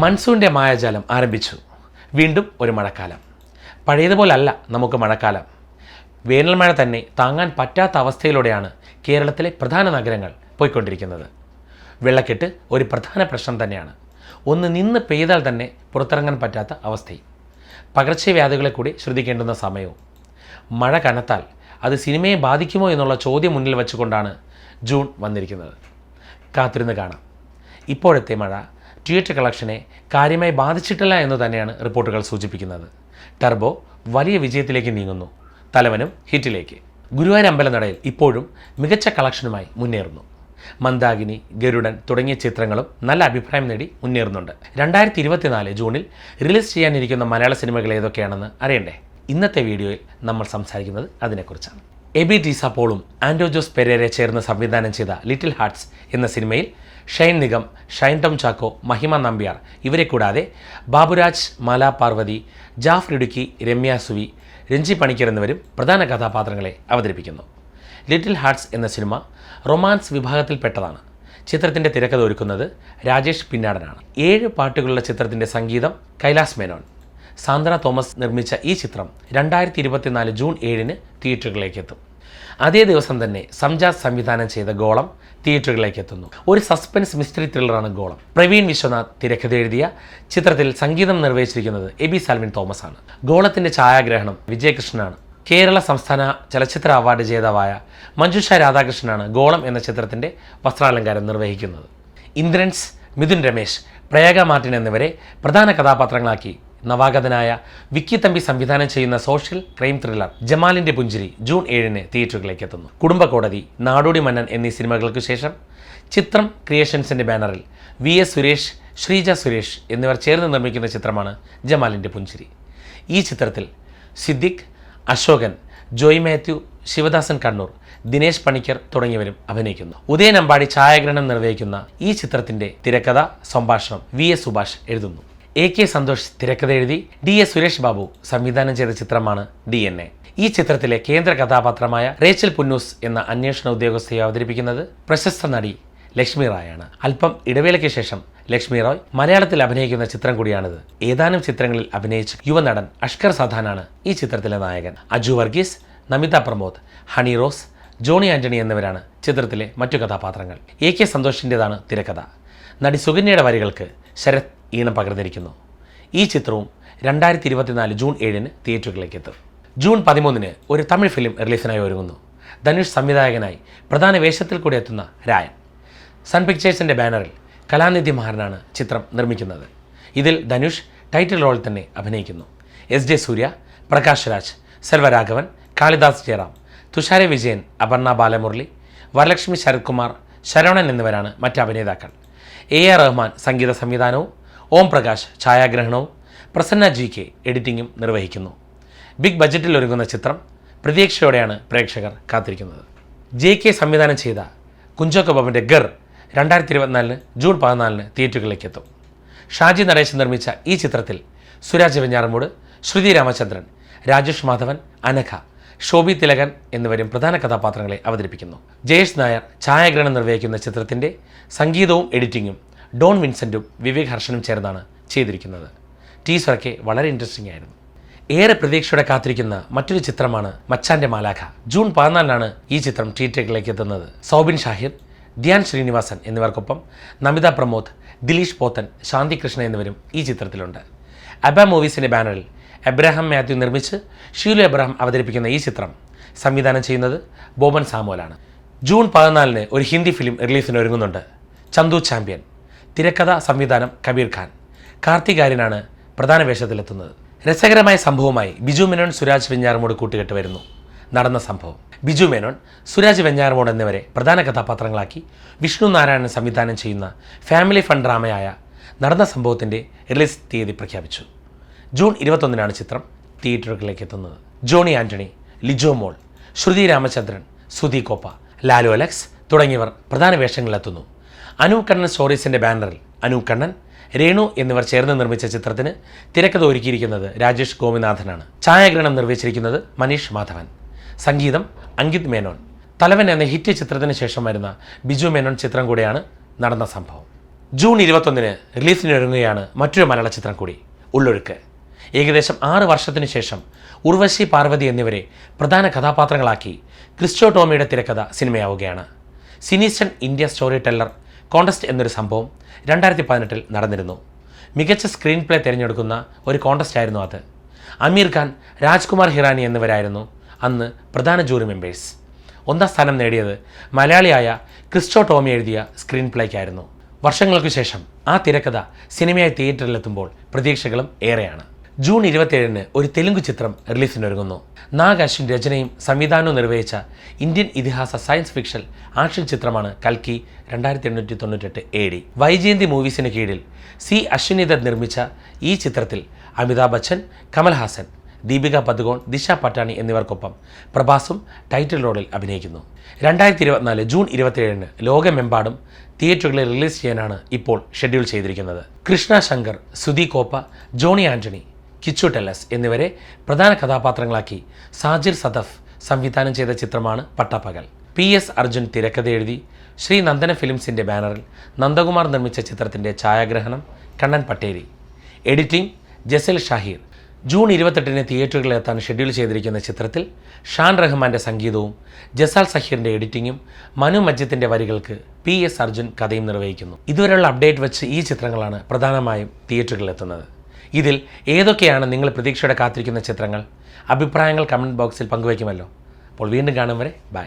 മൺസൂണിൻ്റെ മായാജാലം ആരംഭിച്ചു. വീണ്ടും ഒരു മഴക്കാലം. പഴയതുപോലല്ല നമുക്ക് മഴക്കാലം. വേനൽ മഴ തന്നെ താങ്ങാൻ പറ്റാത്ത അവസ്ഥയിലൂടെയാണ് കേരളത്തിലെ പ്രധാന നഗരങ്ങൾ പോയിക്കൊണ്ടിരിക്കുന്നത്. വെള്ളക്കെട്ട് ഒരു പ്രധാന പ്രശ്നം തന്നെയാണ്. ഒന്ന് നിന്ന് പെയ്താൽ തന്നെ പുറത്തിറങ്ങാൻ പറ്റാത്ത അവസ്ഥയും പകർച്ചവ്യാധികളെ കൂടി ശ്രദ്ധിക്കേണ്ടുന്ന സമയവും. മഴ കനത്താൽ അത് സിനിമയെ ബാധിക്കുമോ എന്നുള്ള ചോദ്യം മുന്നിൽ വെച്ചുകൊണ്ടാണ് ജൂൺ വന്നിരിക്കുന്നത്. കാത്തിരുന്ന് കാണാം. ഇപ്പോഴത്തെ മഴ തിയേറ്റർ കളക്ഷനെ കാര്യമായി ബാധിച്ചിട്ടില്ല എന്ന് തന്നെയാണ് റിപ്പോർട്ടുകൾ സൂചിപ്പിക്കുന്നത്. ടർബോ വലിയ വിജയത്തിലേക്ക് നീങ്ങുന്നു. തലവനും ഹിറ്റിലേക്ക്. ഗുരുവായൂർ അമ്പലനടയിൽ ഇപ്പോഴും മികച്ച കളക്ഷനുമായി മുന്നേറുന്നു. മന്ദാകിനി, ഗരുഡൻ തുടങ്ങിയ ചിത്രങ്ങളും നല്ല അഭിപ്രായം നേടി മുന്നേറുന്നുണ്ട്. 2024 ജൂണിൽ റിലീസ് ചെയ്യാനിരിക്കുന്ന മലയാള സിനിമകൾ ഏതൊക്കെയാണെന്ന് അറിയണ്ടേ? ഇന്നത്തെ വീഡിയോയിൽ നമ്മൾ സംസാരിക്കുന്നത് അതിനെക്കുറിച്ചാണ്. എബി ടീസ പോളും ആൻഡോ ജോസ് പെരേരെ ചേർന്ന് സംവിധാനം ചെയ്ത ലിറ്റിൽ ഹാർട്ട്സ് എന്ന സിനിമയിൽ ഷൈൻ നിഗം, ഷൈൻ ടോം ചാക്കോ, മഹിമ നമ്പ്യാർ ഇവരെ കൂടാതെ ബാബുരാജ്, മാല പാർവതി, ജാഫർ ഇടുക്കി, രമ്യ സുവി, രഞ്ജി പണിക്കർ എന്നിവരും പ്രധാന കഥാപാത്രങ്ങളെ അവതരിപ്പിക്കുന്നു. ലിറ്റിൽ ഹാർട്ട്സ് എന്ന സിനിമ റൊമാൻസ് വിഭാഗത്തിൽപ്പെട്ടതാണ്. ചിത്രത്തിൻ്റെ തിരക്കഥ ഒരുക്കുന്നത് രാജേഷ് പിന്നാടനാണ്. 7 പാട്ടുകളുള്ള ചിത്രത്തിൻ്റെ സംഗീതം കൈലാസ് മേനോൻ. സാന്ദ്ര തോമസ് നിർമ്മിച്ച ഈ ചിത്രം 2024 ജൂൺ 7 തിയേറ്ററുകളിലേക്ക് എത്തും. അതേ ദിവസം തന്നെ സംജാസ് സംവിധാനം ചെയ്ത ഗോളം തിയേറ്ററുകളിലേക്ക് എത്തുന്നു. ഒരു സസ്പെൻസ് മിസ്റ്ററി ത്രില്ലറാണ് ഗോളം. പ്രവീൺ വിശ്വനാഥ് തിരക്കഥ എഴുതിയ ചിത്രത്തിൽ സംഗീതം നിർവഹിച്ചിരിക്കുന്നത് എബി സാൽവിൻ തോമസ് ആണ്. ഗോളത്തിൻ്റെ ഛായാഗ്രഹണം വിജയകൃഷ്ണനാണ്. കേരള സംസ്ഥാന ചലച്ചിത്ര അവാർഡ് ജേതാവായ മഞ്ജുഷ രാധാകൃഷ്ണനാണ് ഗോളം എന്ന ചിത്രത്തിൻ്റെ വസ്ത്രാലങ്കാരം നിർവഹിക്കുന്നത്. ഇന്ദ്രൻസ്, മിഥുൻ രമേശ്, പ്രയാഗ മാർട്ടിൻ എന്നിവരെ പ്രധാന കഥാപാത്രങ്ങളാക്കി നവാഗതനായ വിക്കി തമ്പി സംവിധാനം ചെയ്യുന്ന സോഷ്യൽ ക്രൈം ത്രില്ലർ ജമാലിൻ്റെ പുഞ്ചിരി ജൂൺ 7 തിയേറ്ററുകളിലേക്ക് എത്തുന്നു. കുടുംബക്കോടതി, നാടോടി മന്നൻ എന്നീ സിനിമകൾക്ക് ശേഷം ചിത്രം ക്രിയേഷൻസിൻ്റെ ബാനറിൽ VS സുരേഷ്, ശ്രീജ സുരേഷ് എന്നിവർ ചേർന്ന് നിർമ്മിക്കുന്ന ചിത്രമാണ് ജമാലിൻ്റെ പുഞ്ചിരി. ഈ ചിത്രത്തിൽ സിദ്ദിഖ്, അശോകൻ, ജോയ് മാത്യു, ശിവദാസൻ കണ്ണൂർ, ദിനേശ് പണിക്കർ തുടങ്ങിയവരും അഭിനയിക്കുന്നു. ഉദയനമ്പാടി ഛായാഗ്രഹണം നിർവഹിക്കുന്ന ഈ ചിത്രത്തിൻ്റെ തിരക്കഥ, സംഭാഷണം VS സുഭാഷ് എഴുതുന്നു. AK സന്തോഷ് തിരക്കഥ എഴുതി DS സുരേഷ് ബാബു സംവിധാനം ചെയ്ത ചിത്രമാണ് DNA. ഈ ചിത്രത്തിലെ കേന്ദ്ര കഥാപാത്രമായ റേച്ചൽ പുന്നൂസ് എന്ന അന്വേഷണ ഉദ്യോഗസ്ഥയെ അവതരിപ്പിക്കുന്നത് പ്രശസ്ത നടി ലക്ഷ്മി റായാണ്. അല്പം ഇടവേളയ്ക്ക് ശേഷം ലക്ഷ്മി റോയ് മലയാളത്തിൽ അഭിനയിക്കുന്ന ചിത്രം കൂടിയാണിത്. ഏതാനും ചിത്രങ്ങളിൽ അഭിനയിച്ച യുവനടൻ അഷ്കർ സദാനാണ് ഈ ചിത്രത്തിലെ നായകൻ. അജു വർഗീസ്, നമിത പ്രമോദ്, ഹണി റോസ്, ജോണി ആന്റണി എന്നിവരാണ് ചിത്രത്തിലെ മറ്റു കഥാപാത്രങ്ങൾ. AK സന്തോഷിൻ്റെതാണ് തിരക്കഥ. നടി സുകന്യയുടെ വരികൾക്ക് ശരത് ഈണം പകർന്നിരിക്കുന്നു. ഈ ചിത്രവും 2024 ജൂൺ 7 തിയേറ്ററുകളിലേക്ക് എത്തും. ജൂൺ 13 ഒരു തമിഴ് ഫിലിം റിലീസിനായി ഒരുങ്ങുന്നു. ധനുഷ് സംവിധായകനായി പ്രധാന വേഷത്തിൽ കൂടി എത്തുന്ന രായൻ. സൺ പിക്ചേഴ്സിൻ്റെ ബാനറിൽ കലാനിധി മഹാരനാണ് ചിത്രം നിർമ്മിക്കുന്നത്. ഇതിൽ ധനുഷ് ടൈറ്റിൽ റോളിൽ തന്നെ അഭിനയിക്കുന്നു. SJ സൂര്യ, പ്രകാശ് രാജ്, സെൽവരാഘവൻ, കാളിദാസ് ജയറാം, തുഷാര വിജയൻ, അപർണ ബാലമുരളി, വരലക്ഷ്മി ശരത് കുമാർ, ശരവണൻ എന്നിവരാണ് മറ്റ് അഭിനേതാക്കൾ. AR റഹ്മാൻ സംഗീത സംവിധാനവും ഓം പ്രകാശ് ഛായാഗ്രഹണവും പ്രസന്ന GK എഡിറ്റിംഗും നിർവഹിക്കുന്നു. ബിഗ് ബജറ്റിൽ ഒരുങ്ങുന്ന ചിത്രം പ്രതീക്ഷയോടെയാണ് പ്രേക്ഷകർ കാത്തിരിക്കുന്നത്. JK സംവിധാനം ചെയ്ത കുഞ്ചോക്കോ ബോബൻ്റെ ഗർ 2024 ജൂൺ 14 തിയേറ്ററുകളിലേക്ക് എത്തും. ഷാജി നടേശൻ നിർമ്മിച്ച ഈ ചിത്രത്തിൽ സുരാജ് വെഞ്ഞാറമൂട്, ശ്രുതി രാമചന്ദ്രൻ, രാജേഷ് മാധവൻ, അനഘ, ശോഭി തിലകൻ എന്നിവരും പ്രധാന കഥാപാത്രങ്ങളെ അവതരിപ്പിക്കുന്നു. ജയേഷ് നായർ ഛായാഗ്രഹണം നിർവഹിക്കുന്ന ചിത്രത്തിൻ്റെ സംഗീതവും എഡിറ്റിംഗും ഡോൺ വിൻസെൻറ്റും വിവേക് ഹർഷനും ചേർന്നാണ് ചെയ്തിരിക്കുന്നത്. ടീസറൊക്കെ വളരെ ഇൻട്രസ്റ്റിംഗ് ആയിരുന്നു. ഏറെ പ്രതീക്ഷയോടെ കാത്തിരിക്കുന്ന മറ്റൊരു ചിത്രമാണ് മച്ചാൻ്റെ മാലാഖ. ജൂൺ 14 ഈ ചിത്രം തിയേറ്ററുകളിലേക്ക് എത്തുന്നത്. സൗബിൻ ഷാഹിർ, ധ്യാൻ ശ്രീനിവാസൻ എന്നിവർക്കൊപ്പം നമിത പ്രമോദ്, ദിലീഷ് പോത്തൻ, ശാന്തി കൃഷ്ണ എന്നിവരും ഈ ചിത്രത്തിലുണ്ട്. അബ മൂവീസിൻ്റെ ബാനറിൽ എബ്രഹാം മാത്യു നിർമ്മിച്ച് ഷീലു എബ്രഹാം അവതരിപ്പിക്കുന്ന ഈ ചിത്രം സംവിധാനം ചെയ്യുന്നത് ബോബൻ സാമുവലാണ്. ജൂൺ 14 ഒരു ഹിന്ദി ഫിലിം റിലീസിന് ഒരുങ്ങുന്നുണ്ട്. ചന്തു ചാമ്പ്യൻ. തിരക്കഥ, സംവിധാനം കബീർ ഖാൻ. കാർത്തികാര്യനാണ് പ്രധാന വേഷത്തിലെത്തുന്നത്. രസകരമായ സംഭവമായി ബിജു മേനോൻ, സുരാജ് വെഞ്ഞാറമൂട് കൂട്ടുകെട്ട് വരുന്നു. നടന്ന സംഭവം. ബിജു മേനോൻ, സുരാജ് വെഞ്ഞാറമൂട് എന്നിവരെ പ്രധാന കഥാപാത്രങ്ങളാക്കി വിഷ്ണു നാരായണൻ സംവിധാനം ചെയ്യുന്ന ഫാമിലി ഫൺ ഡ്രാമയായ നടന്ന സംഭവത്തിൻ്റെ റിലീസ് തീയതി പ്രഖ്യാപിച്ചു. ജൂൺ 21 ചിത്രം തിയേറ്ററുകളിലേക്ക് എത്തുന്നത്. ജോണി ആന്റണി, ലിജോ മോൾ, ശ്രുതി രാമചന്ദ്രൻ, സുധി കോപ്പ, ലാലു അലക്സ് തുടങ്ങിയവർ പ്രധാന വേഷങ്ങളിലെത്തുന്നു. അനൂപ് കണ്ണൻ സ്റ്റോറീസിൻ്റെ ബാനറിൽ അനൂപ് കണ്ണൻ, രേണു എന്നിവർ ചേർന്ന് നിർമ്മിച്ച ചിത്രത്തിന് തിരക്കഥ ഒരുക്കിയിരിക്കുന്നത് രാജേഷ് ഗോപിനാഥനാണ്. ഛായാഗ്രഹണം നിർവഹിച്ചിരിക്കുന്നത് മനീഷ് മാധവൻ. സംഗീതം അങ്കിത് മേനോൻ. തലവൻ എന്ന ഹിറ്റ് ചിത്രത്തിന് ശേഷം വരുന്ന ബിജു മേനോൻ ചിത്രം കൂടെയാണ് നടന്ന സംഭവം. ജൂൺ 21 റിലീസിനൊരുങ്ങുകയാണ് മറ്റൊരു മലയാള ചിത്രം കൂടി, ഉള്ളൊഴുക്ക്. ഏകദേശം 6 വർഷത്തിനു ശേഷം ഉർവശി പാർവതി എന്നിവരെ പ്രധാന കഥാപാത്രങ്ങളാക്കി ക്രിസ്റ്റോ ടോമിയുടെ തിരക്കഥ സിനിമയാവുകയാണ്. സിനീസ്റ്റൺ ഇന്ത്യ സ്റ്റോറി ടെല്ലർ കോൺടെസ്റ്റ് എന്നൊരു സംഭവം 2018 നടന്നിരുന്നു. മികച്ച സ്ക്രീൻ പ്ലേ തിരഞ്ഞെടുക്കുന്ന ഒരു കോൺടെസ്റ്റ് ആയിരുന്നു അത്. അമീർ ഖാൻ, രാജ്കുമാർ ഹിറാനി എന്നിവരായിരുന്നു അന്ന് പ്രധാന ജൂറി മെമ്പേഴ്സ്. 1ാം സ്ഥാനം നേടിയത് മലയാളിയായ ക്രിസ്റ്റോ ടോമി എഴുതിയ സ്ക്രീൻ പ്ലേക്കായിരുന്നു. വർഷങ്ങൾക്കു ശേഷം ആ തിരക്കഥ സിനിമയായി തിയേറ്ററിലെത്തുമ്പോൾ പ്രതീക്ഷകളും ഏറെയാണ്. ജൂൺ 27 ഒരു തെലുങ്ക് ചിത്രം റിലീസിനൊരുങ്ങുന്നു. നാഗ് അശ്വിൻ രചനയും സംവിധാനവും നിർവഹിച്ച ഇന്ത്യൻ ഇതിഹാസ സയൻസ് ഫിക്ഷൻ ആക്ഷൻ ചിത്രമാണ് കൽക്കി 2898 AD. വൈജയന്തി മൂവീസിന് കീഴിൽ സി അശ്വിനിദത്ത് നിർമ്മിച്ച ഈ ചിത്രത്തിൽ അമിതാഭ് ബച്ചൻ, കമൽഹാസൻ, ദീപിക പദുകോൺ, ദിശ പട്ടാണി എന്നിവർക്കൊപ്പം പ്രഭാസും ടൈറ്റിൽ റോളിൽ അഭിനയിക്കുന്നു. 2024 ജൂൺ 27 ലോകമെമ്പാടും തിയേറ്ററുകളിൽ റിലീസ് ചെയ്യാനാണ് ഇപ്പോൾ ഷെഡ്യൂൾ ചെയ്തിരിക്കുന്നത്. കൃഷ്ണ ശങ്കർ, സുധി കോപ്പ, ജോണി ആന്റണി, കിച്ചു ടെല്ലസ് എന്നിവരെ പ്രധാന കഥാപാത്രങ്ങളാക്കി സാജിർ സദഫ് സംവിധാനം ചെയ്ത ചിത്രമാണ് പട്ടാപ്പകൽ. PS അർജുൻ തിരക്കഥ എഴുതി ശ്രീ നന്ദന ഫിലിംസിൻ്റെ ബാനറിൽ നന്ദകുമാർ നിർമ്മിച്ച ചിത്രത്തിൻ്റെ ഛായാഗ്രഹണം കണ്ണൻ പട്ടേരി, എഡിറ്റിംഗ് ജസൽ ഷാഹിർ. ജൂൺ 28 തിയേറ്ററുകളിലെത്താൻ ഷെഡ്യൂൾ ചെയ്തിരിക്കുന്ന ചിത്രത്തിൽ ഷാൻ റഹ്മാൻ്റെ സംഗീതവും ജസാൽ സഹീറിൻ്റെ എഡിറ്റിങ്ങും മനു മജ്ജിത്തിൻ്റെ വരികൾക്ക് PS അർജുൻ കഥയും നിർവഹിക്കുന്നു. ഇതുവരെയുള്ള അപ്ഡേറ്റ് വെച്ച് ഈ ചിത്രങ്ങളാണ് പ്രധാനമായും തിയേറ്ററുകളിലെത്തുന്നത്. ഇതിൽ ഏതൊക്കെയാണ് നിങ്ങൾ പ്രതീക്ഷയോടെ കാത്തിരിക്കുന്ന ചിത്രങ്ങൾ? അഭിപ്രായങ്ങൾ കമൻറ്റ് ബോക്സിൽ പങ്കുവയ്ക്കുമല്ലോ. അപ്പോൾ വീണ്ടും കാണും വരെ ബൈ.